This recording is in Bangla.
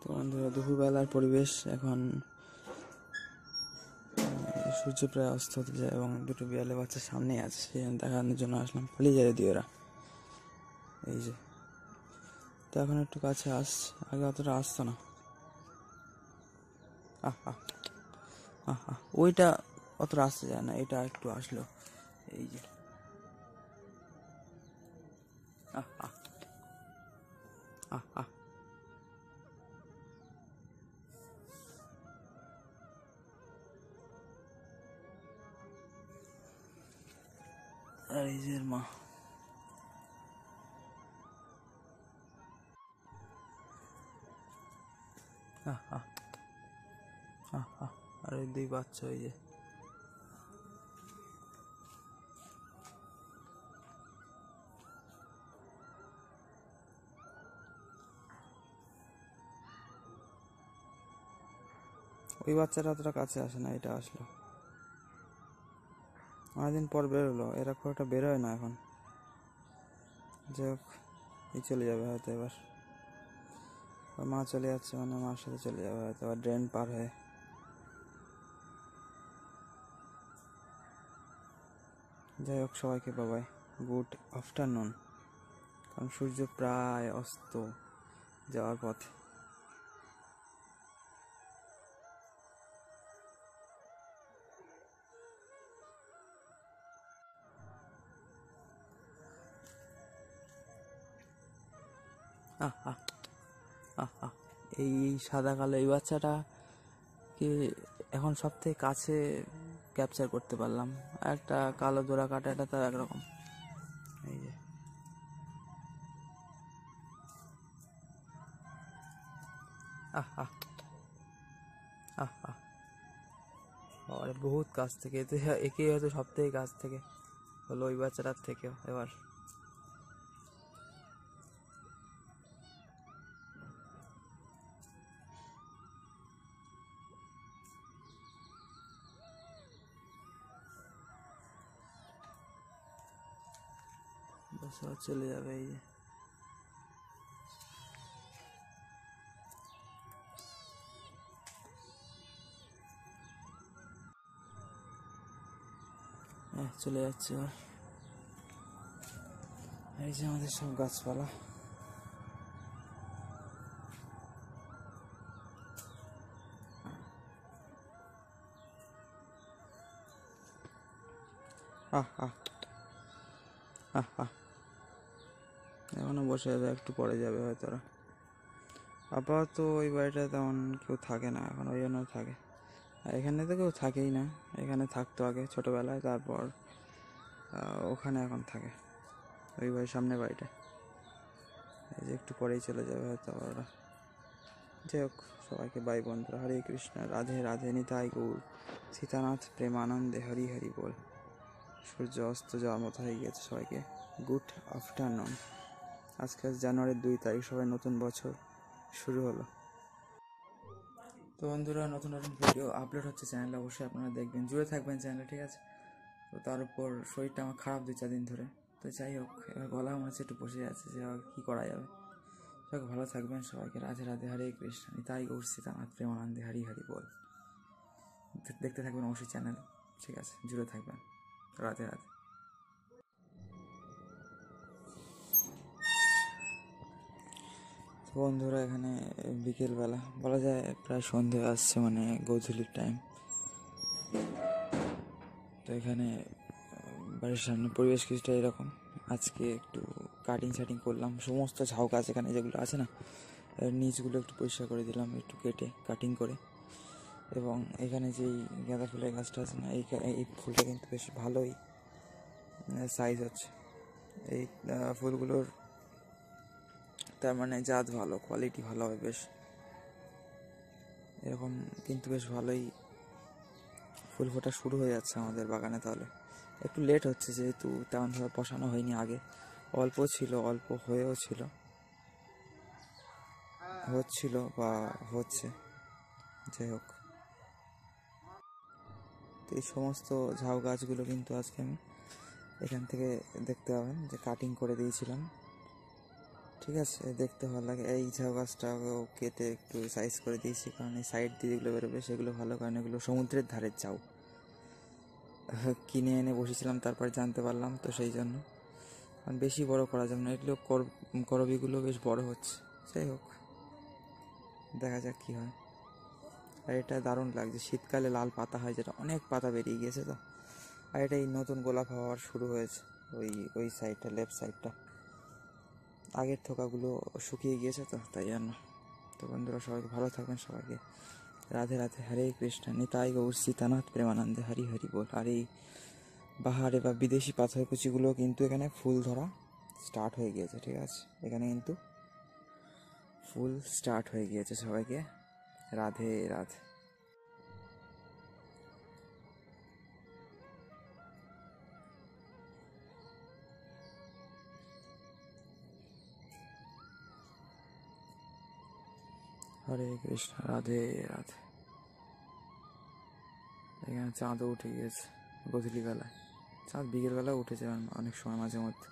তো বন্ধুরা, দুপুরবেলার পরিবেশ এখন সূর্য প্রায় অস্ত হতে যায় এবং দুটো বিড়ালের বাচ্চা সামনেই আছে, সেই দেখানোর জন্য আসলাম। পালিয়ে যায় দিয়ে ওরা, এই যে। তো এখন একটু কাছে আসছে, আগে অতটা আসতো না। ওইটা অতটা আসতে যায় না, এটা একটু আসলো, এই যে। আর এই যে মা, আর ওই দুই বাচ্চা, ওই যে। ওই বাচ্চাটা অতটা কাছে আসে না, এটা আসলো। অনেকদিন পর বেরোলো, এরা খুব একটা বেরোয় না এখন। যাই হোক, এই চলে যাবে হয়তো এবার। মা চলে যাচ্ছে, মানে মার সাথে চলে যাবে হয়তো, আবার ড্রেন পার হয়ে। যাই হোক, সবাইকে বাবাই, গুড আফটারনুন। কারণ সূর্য প্রায় অস্ত যাওয়ার পথে। এই সাদা কালো এই বাচ্চাটা কি এখন সব থেকে কাছে ক্যাপচার করতে পারলাম। একটা কালো দোরা কাটাটা তো একরকম, এই যে। বহুত কাছ থেকে, একেই হয়তো সব থেকে কাছ থেকে হলো ওই বাচ্চাটার থেকেও এবার। চলে যাবে, এই যে। চলে যাচ্ছে এবার। এই যে আমাদের সব গাছপালা। এখনো বসে আছে, একটু পরে যাবে হয়তো ওরা। আপাতত ওই বাড়িটা তেমন কেউ থাকে না এখন, ওই জন্য থাকে। আর এখানে তো কেউ থাকেই না, এখানে থাকতো আগে ছোটোবেলায়, তারপর ওখানে এখন থাকে ওই বাড়ির সামনে বাড়িটা। এই যে একটু পরেই চলে যাবে হয়তো ওরা। যাই হোক, সবাইকে বাই বন্ধুরা। হরে কৃষ্ণ, রাধে রাধে, নিতাই গৌর সীতানাথ প্রেমানন্দে, হরি হরি বল। সূর্য অস্ত যাওয়ার মতো হয়ে গিয়েছে, সবাইকে গুড আফটারনুন। আজকে জানুয়ারির 2 তারিখ, সবাই নতুন বছর শুরু হলো। তো বন্ধুরা, নতুন নতুন ভিডিও আপলোড হচ্ছে চ্যানেলে, অবশ্যই আপনারা দেখবেন, জুড়ে থাকবেন চ্যানেলে, ঠিক আছে। তো তার উপর শরীরটা আমার খারাপ 2-4 দিন ধরে। তো যাই হোক, এবার গলা মনে হচ্ছে একটু বসে যাচ্ছে, যে কী করা যাবে। সবাই ভালো থাকবেন, সবাইকে রাধে রাধে, হরে কৃষ্ণ, নিতাই গৌর সীতানাথ প্রেমানন্দে, হরি হরি বল। দেখতে থাকবেন অবশ্যই চ্যানেল, ঠিক আছে, জুড়ে থাকবেন। রাধে রাধে। বন্ধুরা, এখানে বিকেলবেলা বলা যায়, প্রায় সন্ধে আসছে, মানে গোধূলির টাইম। তো এখানে বাড়ির সামনে পরিবেশ কিছুটা এরকম। আজকে একটু কাটিং শাটিং করলাম, সমস্ত ঝাউ গাছ এখানে যেগুলো আছে না, নিচগুলো একটু পরিষ্কার করে দিলাম, একটু কেটে কাটিং করে। এবং এখানে যেই গাঁদা ফুলের গাছটা আছে না, এই ফুলটা কিন্তু বেশ ভালোই সাইজ হচ্ছে। এই ফুলগুলোর তার মানে জাত ভালো, কোয়ালিটি ভালো হবে বেশ, এরকম কিন্তু বেশ ভালোই ফুল ফোটা শুরু হয়ে যাচ্ছে আমাদের বাগানে। তাহলে একটু লেট হচ্ছে, যেহেতু তেমনভাবে বসানো হয়নি আগে, অল্প ছিল, অল্প হয়েও ছিল, হচ্ছিল বা হচ্ছে। যাই হোক, তো এই সমস্ত ঝাউ গাছগুলো কিন্তু আজকে আমি এখান থেকে দেখতে পাবেন যে কাটিং করে দিয়েছিলাম, ঠিক আছে, দেখতে ভালো লাগে। এই ঝাউ গাছটাকেও কেটে একটু সাইজ করে দিয়েছি, কারণ এই সাইড দিয়ে যেগুলো বেরোবে সেগুলো ভালো, কারণ এগুলো সমুদ্রের ধারের ঝাউ। কিনে এনে বসেছিলাম, তারপর জানতে পারলাম, তো সেই জন্য কারণ বেশি বড় করা যাবে না। এগুলো করবিগুলো বেশ বড় হচ্ছে। যাই হোক, দেখা যাক কী হয়। আর এটা দারুণ লাগছে, শীতকালে লাল পাতা হয় যেটা, অনেক পাতা বেরিয়ে গিয়েছে তো। আর এটা এই নতুন গোলাপ হওয়ার শুরু হয়েছে, ওই সাইডটা, লেফট সাইডটা। আগের থোকাগুলো শুকিয়ে গিয়েছে তো, তাই জন্য। তো বন্ধুরা, সবাইকে ভালো থাকবেন, সবাইকে রাধে রাধে, হরে কৃষ্ণ, নিতাই গৌর সীতানাথ প্রেমানন্দে, হরি হরি বল। আর এই বাহারে বা বিদেশি পাথরকুচিগুলো কিন্তু এখানে ফুল ধরা স্টার্ট হয়ে গিয়েছে, ঠিক আছে? এখানে কিন্তু ফুল স্টার্ট হয়ে গিয়েছে। সবাইকে রাধে রাধে। হরে কৃষ্ণ, রাধে রাধে। এখানে চাঁদও উঠে গিয়েছে গধূলিবেলায়। চাঁদ বিকেলবেলা উঠেছে অনেক সময়, মাঝে মধ্যে।